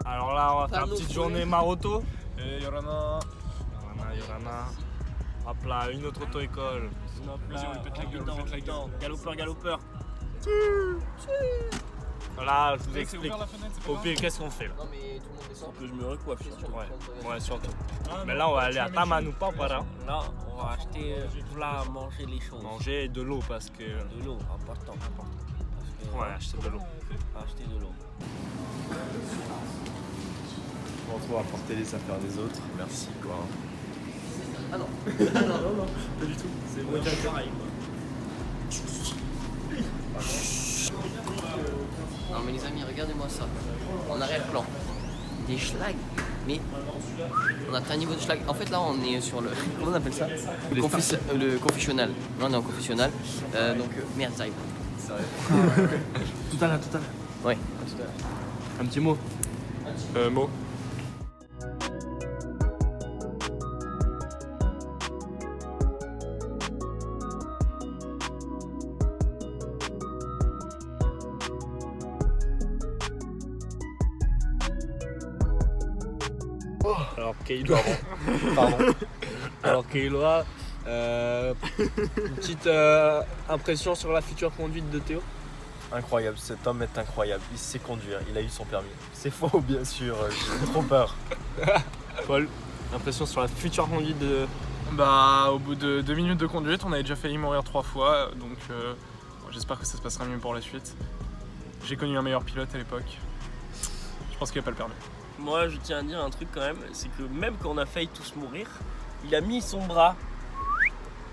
Alors là, on va faire une petite journée Maroto. Et Yorana. Yorana. Hop là, une autre auto-école. Vas-y, on lui pète la gueule, on lui pète la gueule. Galopeur. Voilà, je vous C'est explique. ouvert la fenêtre, c'est pas Au grave. pire, qu'est-ce qu'on fait là? Non mais tout le monde descend. Que je me recoiffe surtout. Ouais, surtout. Ah, Mais non, là, on va tu aller vas à mettre Tamanoupa, voilà. Là, on va acheter là, manger les choses. Manger de l'eau parce que. De l'eau, important. Parce que, Ouais, acheter de l'eau. acheter de l'eau. On retrouve à porter les affaires des autres. Merci quoi. Ah non. Non, pas du tout. C'est moi qui pareil. Non mais les amis, regardez-moi ça. En arrière-plan. Des schlags. Mais on atteint un niveau de schlag. En fait là on est sur le. Comment on appelle ça? Le confessionnal. Là on est en confessionnal. Merde, ça arrive. Tout à l'heure. Ouais. Un petit mot. Mot. Alors, Keiloa. Pardon. Alors, Keiloa, une petite impression sur la future conduite de Théo. Incroyable, cet homme est incroyable. Il sait conduire, il a eu son permis. C'est faux bien sûr, j'ai trop peur. Paul, impression sur la future conduite de. Bah, au bout de 2 minutes de conduite, on avait déjà failli mourir 3 fois, donc j'espère que ça se passera mieux pour la suite. J'ai connu un meilleur pilote à l'époque. Je pense qu'il n'y a pas le permis. Moi, je tiens à dire un truc quand même, c'est que même quand on a failli tous mourir, il a mis son bras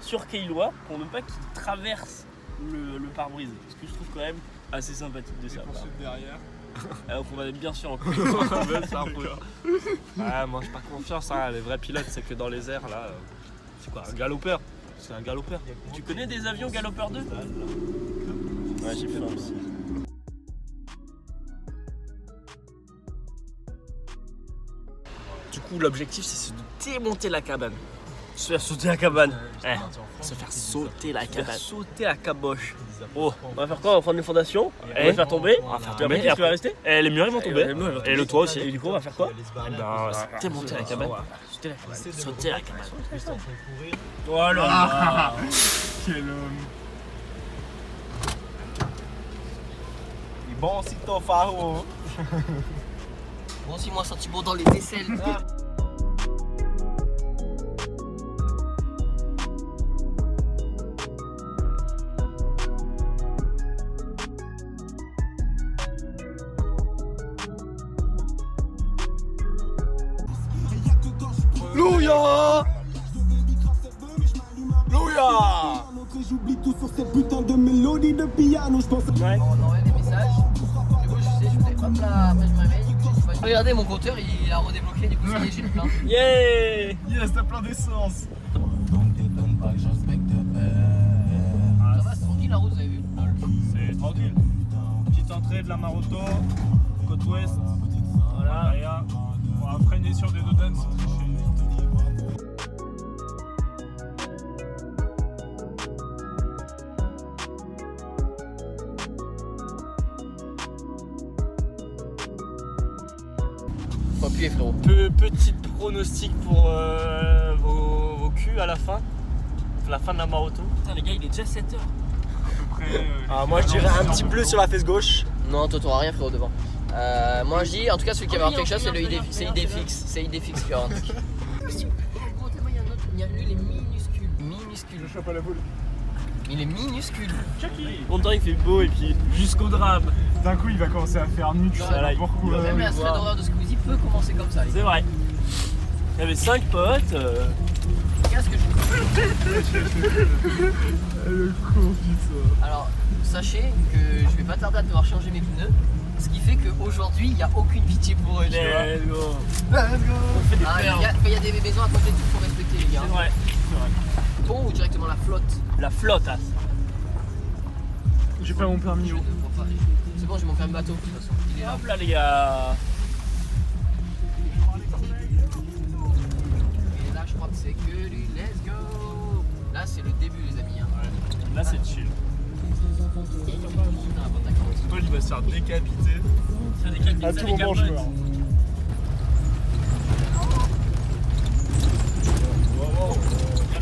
sur Keiloa pour ne pas qu'il traverse le pare-brise. Ce que je trouve quand même assez sympathique de ça. derrière. Alors qu'on va bien sûr en Ouais, moi j'ai pas confiance, hein. Les vrais pilotes, c'est que dans les airs là. C'est quoi, un galopeur? C'est un galopeur. Tu connais des avions Galopeur 2? Ouais, j'ai fait aussi. Du coup, l'objectif c'est de démonter la cabane. Se faire sauter la cabane. Se faire sauter la cabane. Sauter la caboche. Oh, on va faire quoi? On va prendre les fondations, on va faire tomber. On va faire Puis après, tomber. qu'est-ce qui va rester? Et les murs ils vont tomber. les murs, ils vont Et le toit aussi. Et du coup, on va faire quoi? Eh ben, on va Démonter la cabane. Sauter la cabane. Sauter la cabane. Oh là là. Quel homme. Bon, si ton pharo. Bon si moi senti bon dans les aisselles. Louya. Louya. J'oublie tout sur cette putain de mélodie de piano, je pense. On envoie des messages. Du coup je fais hop là, après je me réveille. Regardez mon compteur il a redébloqué, du coup ça y est j'ai le plein. Yeah. Yes, t'as plein d'essence. Ça va, c'est tranquille la route, vous avez vu? C'est tranquille. Petite entrée de la Maroto, côte ouest. Voilà. On va freiner sur des dodanes, c'est triché. Faut appuyer frérot. Petit pronostic pour vos culs à la fin. La fin de la Maroto. Putain, les gars, il est déjà 7h. Ah, moi je dirais un petit bleu sur la fesse gauche. Non toi t'auras rien frérot devant. Moi je dis en tout cas celui qui va avoir quelque chose c'est le IDFix. C'est IDFix. C'est IDFix qui va avoir un truc. Il y a lui il est minuscule. Minuscule. Je chope à la boule. Il est minuscule. Longtemps il fait beau et puis jusqu'au drame. D'un coup, il va commencer à faire nuit, je sais Voilà, pas pourquoi. Même la thread d'horreur de Squeezie peut commencer comme ça les C'est gars. vrai. Il y avait 5 potes. Qu'est-ce que je... Le con, putain. Alors sachez que je vais pas tarder à devoir changer mes pneus. Ce qui fait qu'aujourd'hui il n'y a aucune pitié pour eux. Tu vois. Let's go. On fait des quand il y a des maisons à côté, il faut respecter les gars. C'est vrai. Ton ou directement la flotte. La flotte, hein. J'ai pas mon permis. Oh. C'est bon, j'ai mon permis bateau de toute façon. Il est là. Hop là les gars. Et là je crois que c'est que du let's go. Là c'est le début les amis. Hein. Là c'est chill. Putain, avant ta carotte. Paul il va se faire décapiter. Ça décale À tout moment, je meurs.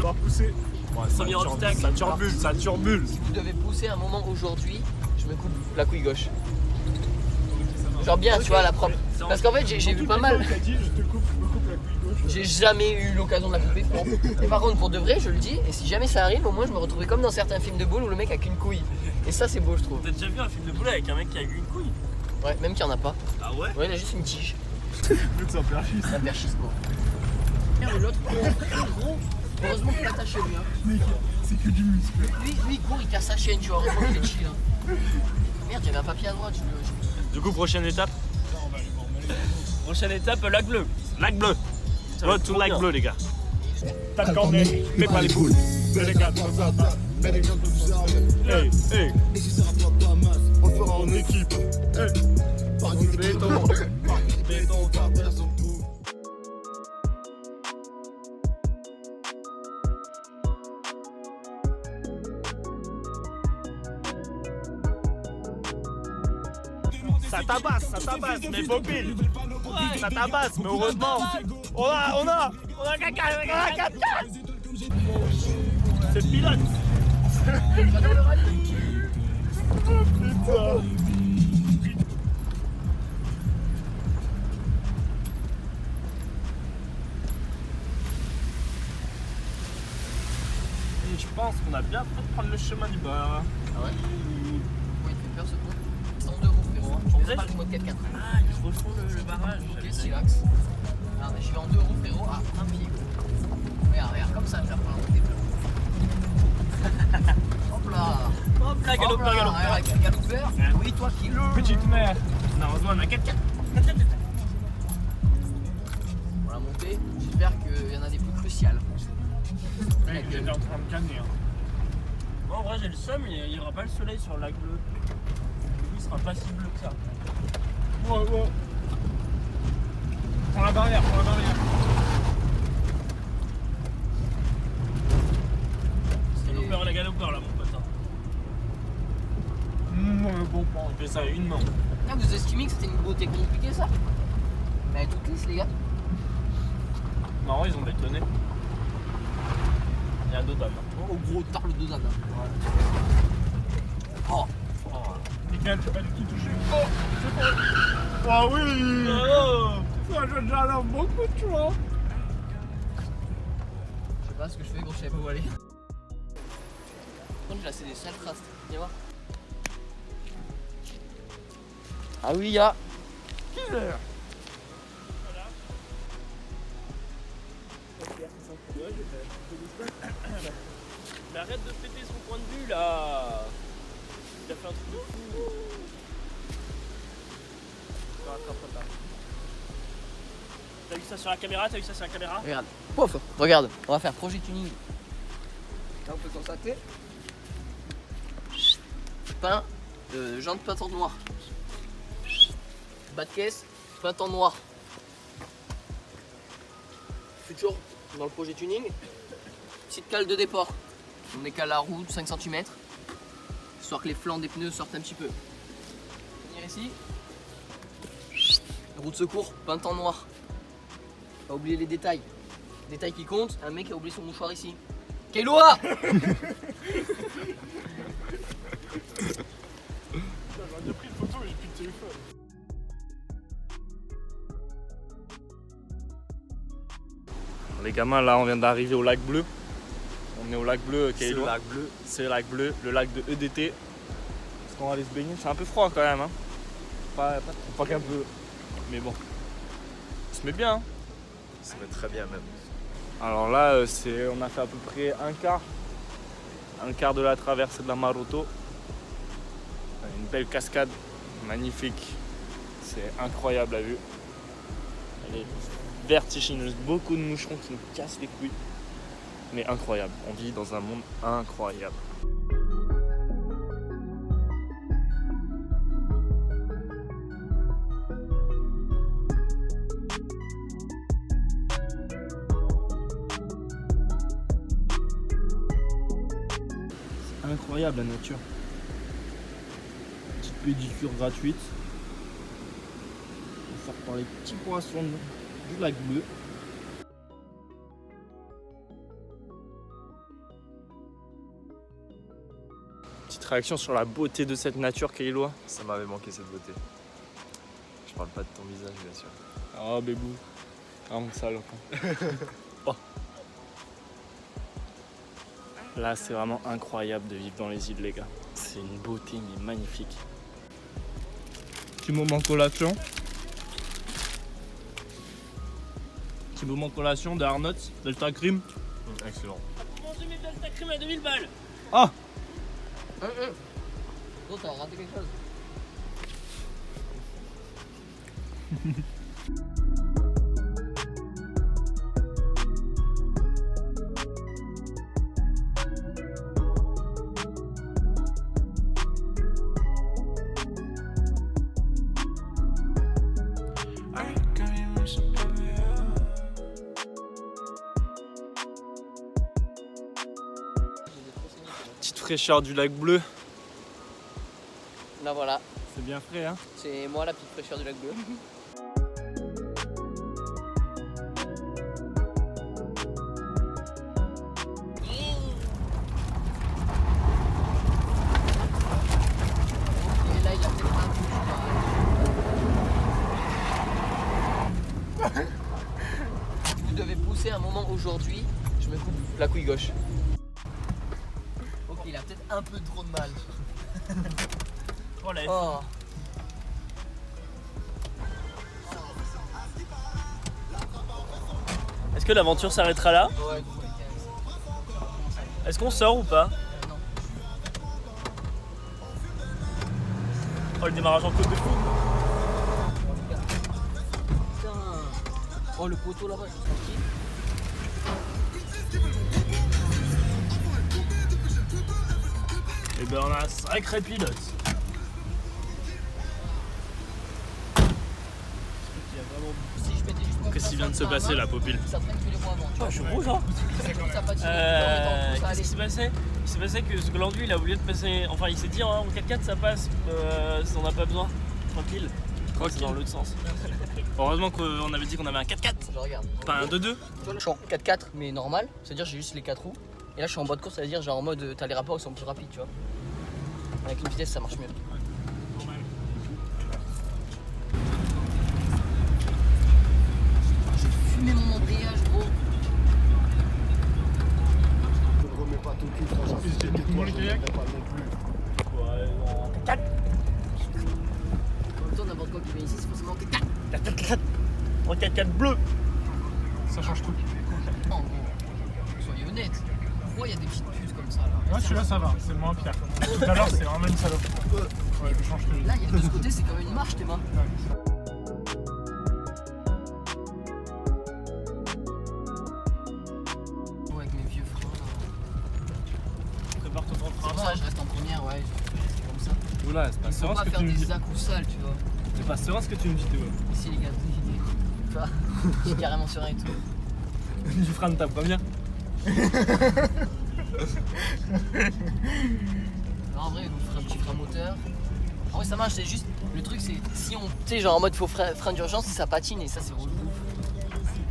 devoir pousser. Ouais, Premier obstacle. ça turbule, ça turbule. Si vous devez pousser un moment aujourd'hui, je me coupe la couille gauche. Genre bien, tu vois, la propre. Parce qu'en fait, j'ai vu pas mal. T'as dit, je me coupe la couille gauche. J'ai jamais eu l'occasion de la couper. Et par contre, pour de vrai, je le dis, et si jamais ça arrive, au moins je me retrouvais comme dans certains films de boule où le mec a qu'une couille. Et ça, c'est beau, je trouve. T'as déjà vu un film de boule avec un mec qui a eu une couille? Ouais, même qu'il n'y en a pas. Ah ouais? Ouais, il a juste une tige. C'est un perchis. C'est un perchisco. Merde, l'autre, gros. Heureusement qu'il est attaché lui. Hein. Mec, c'est que du muscle. Lui, il court, il casse sa chaîne, tu vois. Heureusement qu'il est chill. Hein. Merde, il y avait un papier à droite. Du coup, prochaine étape. Prochaine étape, lac bleu. Lac bleu. Ça va Road être to trop lac bien. bleu, les gars. T'as le cornet, mais pas les poules. Hey, Hey. et si ça rapporte ta masse, on le fera en équipe. Pas du béton, béton, car personne trouve. Ça tabasse, mais Bobby. Ça tabasse, mais heureusement. On a 4-4. C'est le pilote. Et je pense qu'on a bien fait de prendre le chemin du bas. Ah ouais? Ouais, il fait peur ce coup. 102 roues, frérot. Hein. Je ne pas le mode 4x4. Ah, ils refont le barrage. Ok, stylax. Ah, mais je suis en 2 roues, frérot, à un pied. Regarde, comme ça, je vais reprendre la montée. Hop là. Hop là, galopeur, galopeur. Galopeur. Oui, toi qui le. Petite mère. Non, on a 4-4. Pour la montée, j'espère qu'il y en a des plus cruciales. Mec, j'étais en train de canner. Hein. Moi, en vrai, j'ai le seum, il n'y aura pas le soleil sur le lac bleu. Du coup, il sera pas si bleu que ça. Ouais. Prends la barrière. C'est la galopeur là, mon pote. Hein. Bon, On fait ça à une main. Ah, vous estimez que c'était une beauté compliquée ça? Mais elle est toute lisse, les gars. Non, ils ont bétonné. Il y a deux dames. Oh, gros tarle de dame. Oh, Nickel, j'ai pas du tout touché. Oh, c'est bon. Oh oui. Ça, je j'en ai beaucoup, tu vois. je sais pas ce que je fais, gros, je savais pas où aller. Par contre, j'ai assez des sales traces. Viens voir. Ah oui, il y a. Mais arrête de péter son point de vue là. Il a fait un truc de fou. T'as vu ça sur la caméra? Regarde. Pouf. Regarde, on va faire projet tuning. Là, on peut constater. Pain, jante peinte en noir. Bas de caisse, peinte en noir. Futur dans le projet tuning. Petite cale de départ. On décale la roue de 5 cm. Histoire que les flancs des pneus sortent un petit peu. Venir ici. Roue de secours, peinte en noir. Pas oublier les détails. Détail qui compte, un mec a oublié son mouchoir ici. Kéloa. J'aurais bien pris une photo, mais j'ai plus de téléphone. Les gamins, là, on vient d'arriver au lac bleu. On est au lac bleu, C'est le Kailo. lac bleu. C'est le lac bleu, le lac de EDT. Parce qu'on va aller se baigner. C'est un peu froid quand même. Hein. Pas qu'un peu. Mais bon. On se met bien. Hein. Ça va très bien même. Alors là, on a fait à peu près un quart de la traversée de la Maroto. Une belle cascade, magnifique. C'est incroyable la vue. Elle est vertigineuse, beaucoup de moucherons qui nous cassent les couilles. Mais incroyable, on vit dans un monde incroyable. C'est incroyable la nature. Petite pédicure gratuite. Offerte par les petits poissons du lac bleu. réaction sur la beauté de cette nature, Kailoa? Ça m'avait manqué cette beauté. Je parle pas de ton visage, bien sûr. Oh, bébou. Vraiment sale. Oh. Là, c'est vraiment incroyable de vivre dans les îles, les gars. C'est une beauté, mais magnifique. Petit moment collation. Petit moment collation de Arnott's, Delta Cream. Excellent. Manger mes Delta Cream à 2000 balles. Ah! Oh, t'as raté quelque chose. Petite fraîcheur du lac bleu. Là voilà, C'est bien frais, hein? c'est moi la petite fraîcheur du lac bleu. Et là il a fait un coup. Vous devez pousser un moment aujourd'hui, je me coupe la couille gauche. Ok, il a peut-être un peu trop de mal. Oh la F. Oh. Est-ce que l'aventure s'arrêtera là? Ouais, gros, les gars. Est-ce qu'on sort ou pas? Non. Oh le démarrage en côte de fou. Putain. Oh, le poteau là-bas, je suis tranquille. Et ben on a un sacré pilote. Si je mettais juste mon Qu'est-ce qui vient de se dans la passer main, là, Popil? Ça traîne tous les mois avant. Tu vois, Je suis rouge hein. ça patine. Ça Qu'est-ce allait. qui s'est passé? Il s'est passé que ce Glandu il a oublié de passer. Enfin il s'est dit en 4x4 ça passe, on n'a pas besoin. Tranquille. C'est dans l'autre sens. Heureusement qu'on avait dit qu'on avait un 4x4, Je regarde. pas un 2-2. Tu vois, là, je suis en 4x4 mais normal, c'est-à-dire j'ai juste les 4 roues. Et là je suis en mode course, c'est-à-dire genre en mode t'as les rapports qui sont plus rapides, tu vois. Avec une vitesse ça marche mieux. J'ai fumé mon embrayage gros. Je ne remets pas ton cul, franchement. C'était toi, je ne remets pas non plus. En même temps n'importe quoi qui vient ici c'est forcément 4x4. En 4x4 bleu. Ça change tout. Non gros, soyez honnêtes. Pourquoi il y a des petites puces comme ça là? Moi celui-là ça va, c'est le moins pire. Tout à l'heure c'est vraiment une salope. Ouais, je change tout. Là il y a de ce côté c'est comme une marche tes mains. Ouais, avec mes vieux freins là. Prépare-toi pour le C'est frein. pour ça que je reste en première, ouais, c'est comme ça. Oula, c'est pas Il faut serein pas ce que faire tu me dis. des à-coups sales, tu vois. C'est pas serein ce que tu me dis, Théo. Ici les gars, tu vois, je suis carrément serein et tout. Du frein de ta première. Non, en vrai, il nous fera un petit frein moteur. En vrai, ça marche, c'est juste. Le truc, c'est si on. Tu sais, genre en mode faut frein d'urgence, ça patine et ça, c'est relou.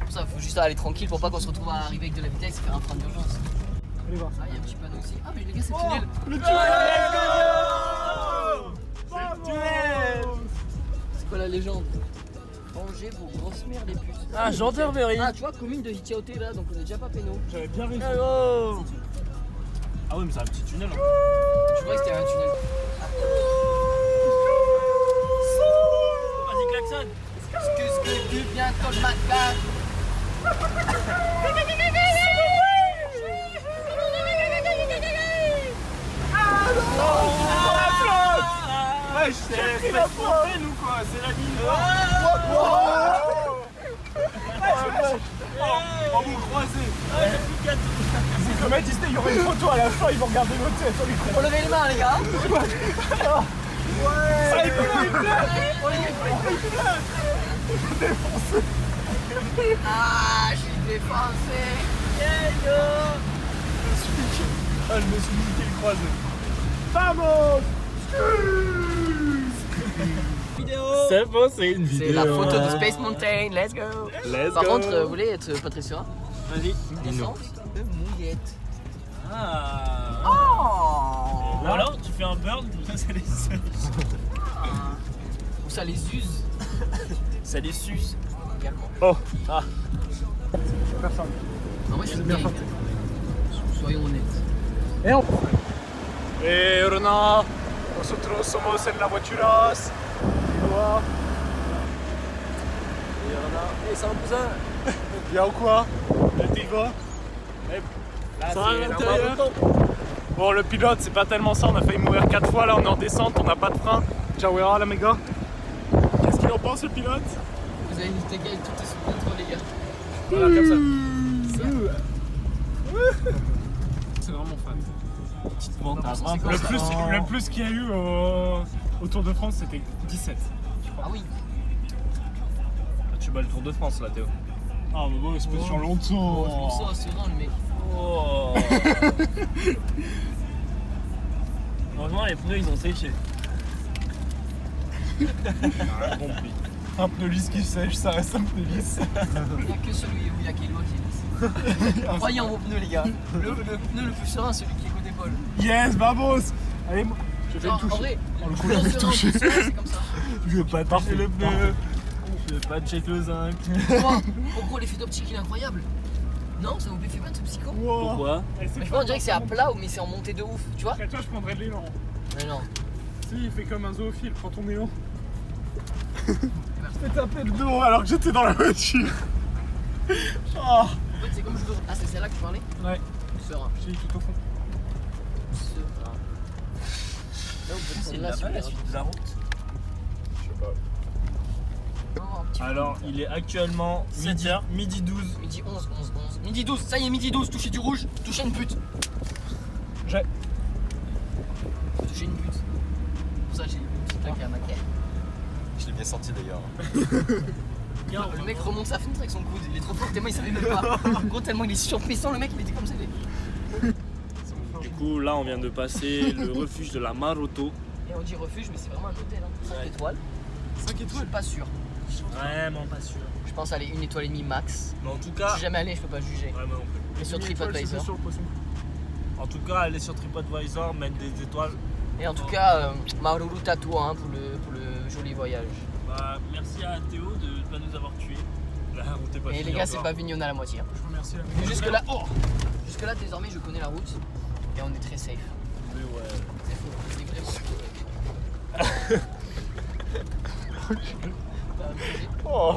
Pour ça, il faut juste aller tranquille pour pas qu'on se retrouve à arriver avec de la vitesse et faire un frein d'urgence. Allez voir. Ah, il y a un petit panneau aussi. Ah, mais les gars, c'est le tunnel. Le tunnel. C'est quoi la légende? Rangez vos grosses mères les puces. Ah, gendarmerie. Ah, tu vois, commune de Hitiaoté là, donc on est déjà pas péno. J'avais bien réussi. Hello. Ah ouais, mais c'est un petit tunnel. Hein. Je croyais que c'était un tunnel. Vas-y, klaxonne. Qu'est-ce que tu bientôt le matin? Ouais, c'est pas spontane ou quoi? C'est la ligne. En vous croisez. C'est comme à Disney, il y aurait une photo à la fin, ils vont regarder notre tête sur l'écran. Faut lever les mains les gars. Ça y est, Ah, je suis défoncé. Ah, je me suis niqué le croisé. Vamos! C'est bon, c'est une vidéo. C'est la photo de Space Mountain, let's go. Let's Par go. contre, vous voulez être pas très sûr? Vas-y. Essence de mouillette. Ah. Oh. Ou alors tu fais un burn, comme ça les suce. Ou ça les use Ça les suce. également. Oh. Ah. Personne. En vrai, c'est bien bien. fait. Soyons honnêtes. Et Renan, nosotros somos en la voituras. Et c'est un cousin. Bien ou quoi? T'y vas? Là, Ça va, c'est l'intérieur? la Bon, le pilote, c'est pas tellement ça. On a failli mourir 4 fois. Là, on est en descente, on n'a pas de frein. Ciao, là, mes gars. Qu'est-ce qu'il en pense, le pilote? Vous avez une gars, tout est sous contrôle, les gars. Voilà, comme ça. C'est vraiment fan. Le plus qu'il y a eu au Tour de France, c'était 17. Ah oui. Tu bats le Tour de France là, Théo. Ah, mais bon, c'est pas sur Oh, longtemps. c'est ça, c'est vrai, le mec. Oh. Franchement, les pneus ils ont séché. Un pneu lisse qui sèche, ça reste un pneu lisse. Il n'y a que celui où il y a Kéloa qui est lisse. Croyez en vos pneus, les gars. Le pneu le plus serein, celui qui est côté Paul. Yes, vamos. Allez, je vais Genre, le en toucher. vrai, Oh, le le coup, plus il a serein, touché. le plus serein, c'est comme ça. Je vais pas toucher le pneu. Je vais pas check le zinc. Quoi En gros, l'effet d'optique, il est incroyable. Non, ça vous fait pas de ce psycho? Pourquoi? Mais je pense, on dirait que c'est à plat, mais c'est en montée de ouf, tu vois? Après toi, je prendrais de l'élan. Mais non. Si, il fait comme un zoophile, prends ton élan. Je t'ai tapé le dos alors que j'étais dans la voiture. Oh. En fait, c'est comme je veux. Ah, c'est celle-là que tu parlais? Ouais, Serein. j'ai dit tout au fond. Serein. Là, vous C'est pouvez là-bas prendre la la suite de la route. Je sais pas. Non, un petit peu. Alors, il est actuellement 7 midi, heures. midi 12. Midi 11. Midi 12, ça y est, midi 12, toucher du rouge, toucher une pute. J'ai. Toucher une pute. Pour ça, j'ai une petite claque à ma tête. Je l'ai bien senti d'ailleurs. Le mec remonte sa fenêtre avec son coude, il est trop fort, tellement il savait même pas. Gros, tellement il est surpuissant, le mec il était comme ça. Du coup, là, on vient de passer le refuge de la Maroto. Et on dit refuge, mais c'est vraiment un hôtel, hein. 5 étoiles. 5 Je étoiles. suis pas sûr. Vraiment pas sûr. Je pense aller 1 étoile et demie max. Mais en tout Je cas, suis jamais allé, je peux pas juger. vraiment non plus. Mais sur TripAdvisor. Sur le poisson. En tout cas, allez sur TripAdvisor, mettre des étoiles. Et en tout cas, Maruru Tatou hein, pour le joli voyage. Bah, merci à Théo de ne pas nous avoir tués. La route est pas Et finie les gars, c'est encore. pas Vignona à la moitié. Hein. Je vous remercie. Mais jusque là, désormais, je connais la route et on est très safe. Mais ouais. C'est faux, c'est vraiment. Oh,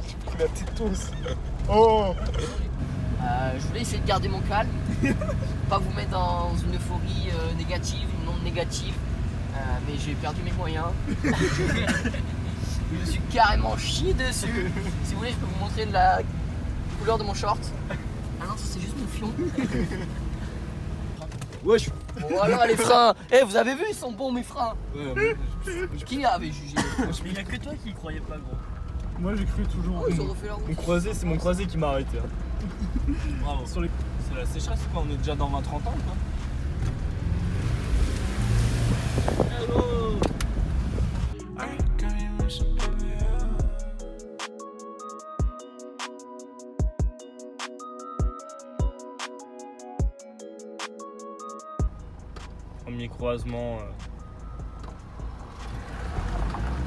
j'ai pris la petite tousse. Oh. Je voulais essayer de garder mon calme, pas vous mettre dans une euphorie négative, non négative, mais j'ai perdu mes moyens. Je me suis carrément chié dessus. Si vous voulez, je peux vous montrer la couleur de mon short. Ah non, ça c'est juste mon fion. Wesh. Voilà les freins. Eh, vous avez vu, ils sont bons mes freins. Qui avait jugé? Mais il n'y a que toi qui y croyais pas, gros. Moi j'ai cru toujours. Oh, ils ont refait leur route. Mon croisé, c'est mon croisé qui m'a arrêté. Hein. Bravo. Sur les... C'est la sécheresse, quoi. On est déjà dans 20-30 ans, quoi. Hello. Premier croisement.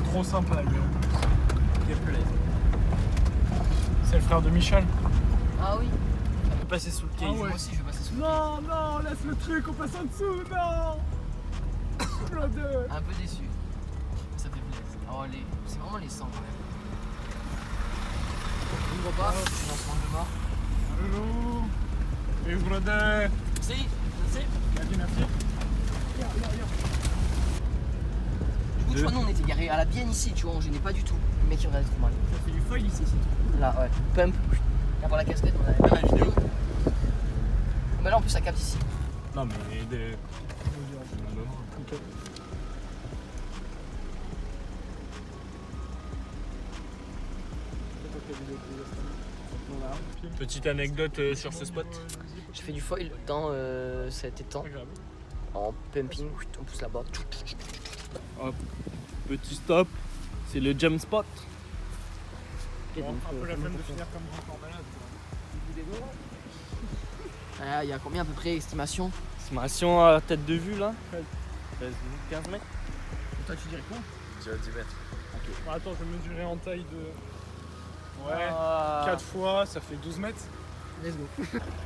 Trop sympa lui. Quel plaisir. C'est le frère de Michel. Ah oui. On peut passer sous le quai. Ah ouais. Moi aussi, je vais passer sous le Non, non, laisse le truc, on passe en dessous, non. Brother. Un peu déçu. Ça fait plaisir. Oh, c'est vraiment les sangs quand même. Ouvre pas, lancement de mort. Hello. Hey brother. Si, C'est Merci, merci. du coup, tu vois, nous on était garés à la bien ici, tu vois, on gênait pas du tout. Le mec il regardait trop mal. Ça fait du foil ici, c'est tout. Là, ouais. Pump. Là pour la casquette, on avait la vidéo. Mais là en plus ça capte ici. Non, mais des. Petite anecdote sur ce spot. J'ai fait du foil dans cet étang en pumping. On pousse là-bas. Hop, petit stop. C'est le jump spot. Bon, un peu la flemme de finir comme un corps malade. Ah, il y a combien à peu près estimation? Estimation à tête de vue là 15 mètres. Toi, tu dirais quoi? Je dirais 10 mètres. Attends, je vais mesurer en taille de. Ouais, Ah. 4 fois, ça fait 12 mètres. Let's go.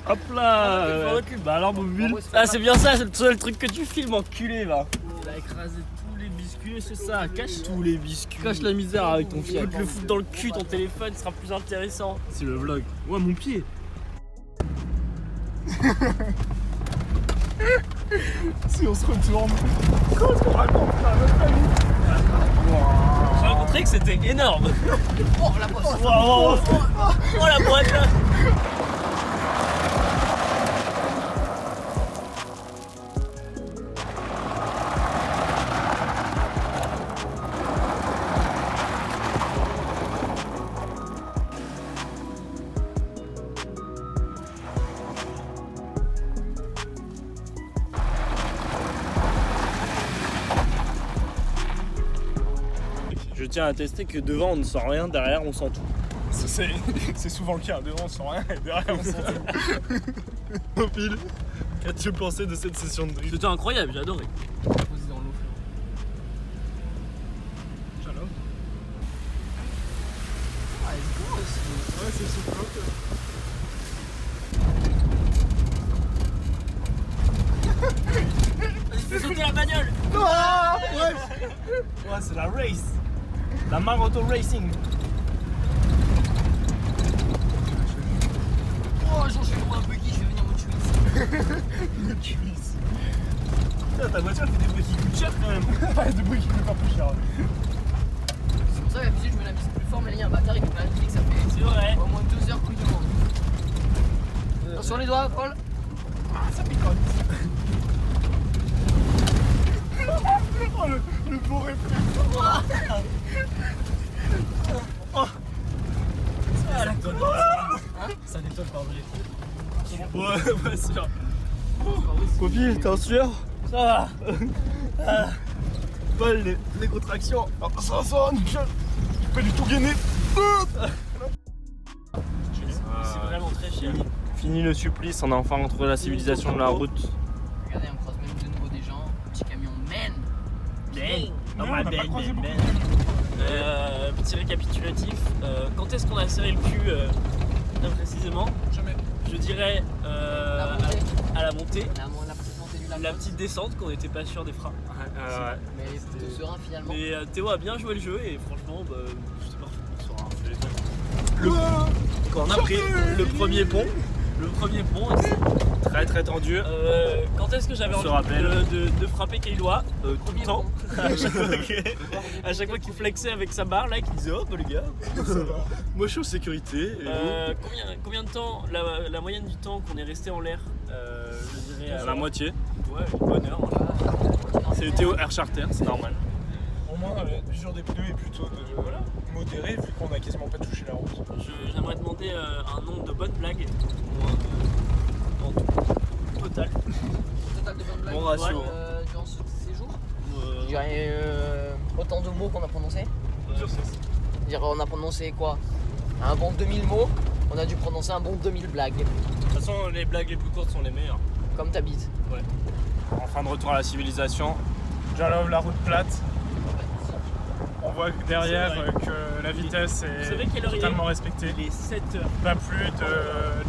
Hop là recule. Bah alors mobile. Ah c'est bien ça, c'est le seul truc que tu filmes enculé va. Il a écrasé tous les biscuits, c'est ça. Cache tous les biscuits. Cache la misère avec ton fiat. Le foutre dans le cul, ton téléphone sera plus intéressant. C'est le vlog. Ouais mon pied. Si on se retourne, qu'est-ce qu'on raconte à notre famille? J'ai rencontré que c'était énorme. Oh, la bosse. Oh la boîte là. Je tiens à attester que devant on ne sent rien, derrière on sent tout. C'est souvent le cas, devant on sent rien et derrière on sent tout. Mobile, qu'as-tu pensé de cette session de drift? C'était incroyable, j'ai adoré. Posé dans l'eau, Shalom. Ah, c'est beau aussi. Ouais, c'est super. Fais sauter la bagnole. Ouais, c'est la race. La Maroto Racing. Oh, Jean, je vais trouver un buggy, je vais venir me tuer ici. Putain, ta voiture fait des bruits qui coûtent cher quand même. Ouais, de bruit qui coûte pas plus cher. C'est pour ça qu'à je mets la musique plus fort, mais là, il y a un bâtard, il peut pas la musique, ça fait C'est vrai. au moins 2 heures qu'on lui demande. Attention les doigts, Paul. Ça picote. Oh, le beau réflexe. Ça détonne. Ça détonne par vrai. Ouais, sûr. Copie, t'es en sueur? Ça va. Paul, les contractions. Ça va, nickel. Pas du tout gainé. C'est vraiment très cher. Fini le supplice, on a enfin retrouvé la civilisation de la route. Regardez, on croise même de nouveau des gens. Petit camion, man. Petit récapitulatif. Quand est-ce qu'on a serré le cul bien précisément? Jamais. Je dirais à la montée. La petite montée du lac. La petite descente qu'on n'était pas sûr des freins. Mais plutôt serein finalement. Mais Théo a bien joué le jeu et franchement, c'était parfait. Quand on a pris le premier pont, très très tendu. Quand est-ce que j'avais envie de frapper Kailois tout le temps. À chaque fois qu'il flexait avec sa barre là, qu'il disait oh bah les gars, moi je suis en sécurité. Combien de temps, la moyenne du temps qu'on est resté en l'air? Je dirais la moitié. Ouais, une bonne heure. C'est Théo Air Charter, c'est normal. Au moins, l'usure des pneus est plutôt modérée vu qu'on a quasiment pas touché la route. J'aimerais demander un nombre de bonnes blagues en Total total. de bonnes blagues. Bon ratio. Durant ce séjour. Je dirais autant de mots qu'on a prononcé. C'est-à-dire on a prononcé quoi? Un bon 2000 mots, on a dû prononcer un bon 2000 blagues. De toute façon, les blagues les plus courtes sont les meilleures. Comme ta bite. Ouais. Enfin de retour à la civilisation. J'enlève la route plate. On voit derrière que la vitesse Vous savez est quelle heure il est? totalement respectée. Il est 7h. Pas plus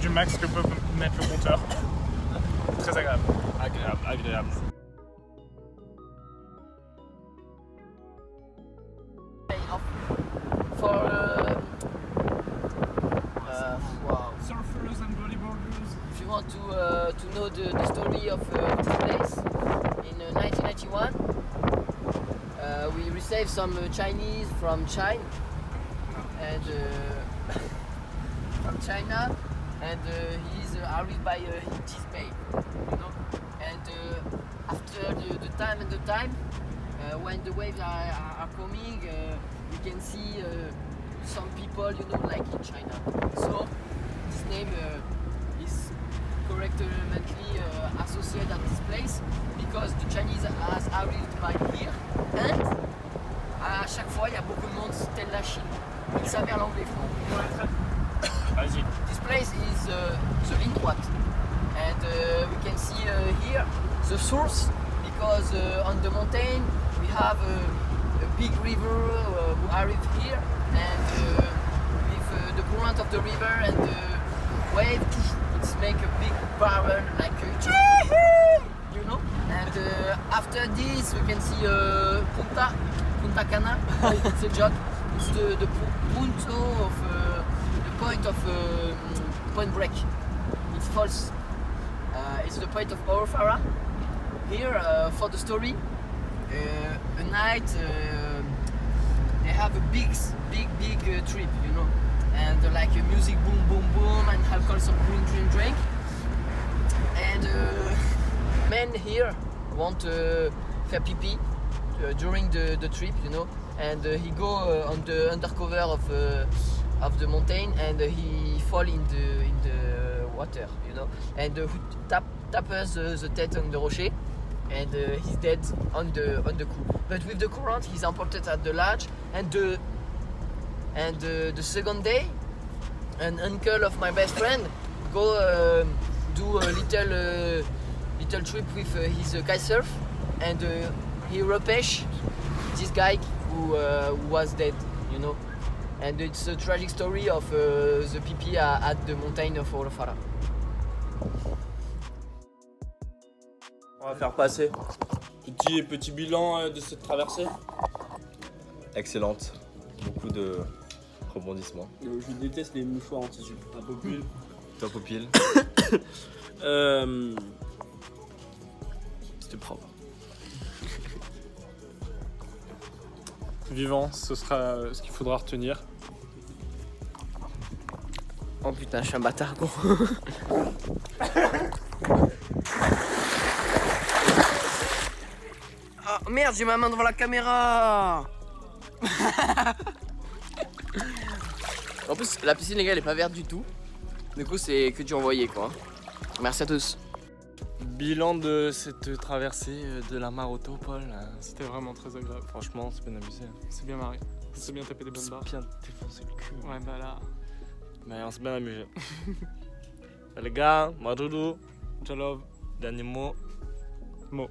du max que peut mettre le compteur. Très agréable. Agréable. For wow. Surfers and bodyboarders. If you want to know the story of this place, in 1991, we received some Chinese from China and from China, and he's arrived by his Bay, you know. And after the time, when the waves are coming, we can see some people, you know, like in China. So this name is correctly associated at this place because the Chinese has arrived by here, and à chaque fois il y a beaucoup de monde, telle la Chine. Ils s'avèrent l'anglais franc. Vas-y. This place is the ligne droite, and we can see here the source, because on the mountain we have a big river who arrive here, and with the current of the river and the wave, it's make a big barrel like you know. And after this we can see Punta Cana. It's a joke. It's the punto of the point of Point Break. It's false. It's the point of Orfara. Here for the story, a night they have a big trip, you know, and like music boom boom boom and alcohol some drink, and men here want faire pipi during the trip, you know, and he go on the undercover of the mountain and he fall in the water, you know, and who taps the tête on the rocher, and he's dead on the coup. But with the current, he's imported at the large, and the second day, an uncle of my best friend go do a little trip with his kite surf, and he repêche this guy who was dead, you know. And it's a tragic story of the pipi at the mountain of Orfara. On va faire passer. Petit bilan de cette traversée. Excellente. Beaucoup de rebondissements. Je déteste les mouchoirs en tissu. Top au pile. C'était propre. Vivant, ce sera ce qu'il faudra retenir. Oh putain, je suis un bâtard, gros. Oh merde, j'ai ma main devant la caméra. En plus, la piscine, les gars, elle est pas verte du tout. Du coup, c'est que du envoyé, quoi. Merci à tous. Bilan de cette traversée de la Maroto, Paul. C'était vraiment très agréable. Franchement, c'est bien amusé. C'est bien marré. C'est bien tapé des bonnes barres. Bien défoncé le cul. Ouais, bah là. Mais on s'est bien amusé. Les gars, Madoudou, Jalov. dernier mot. Mot.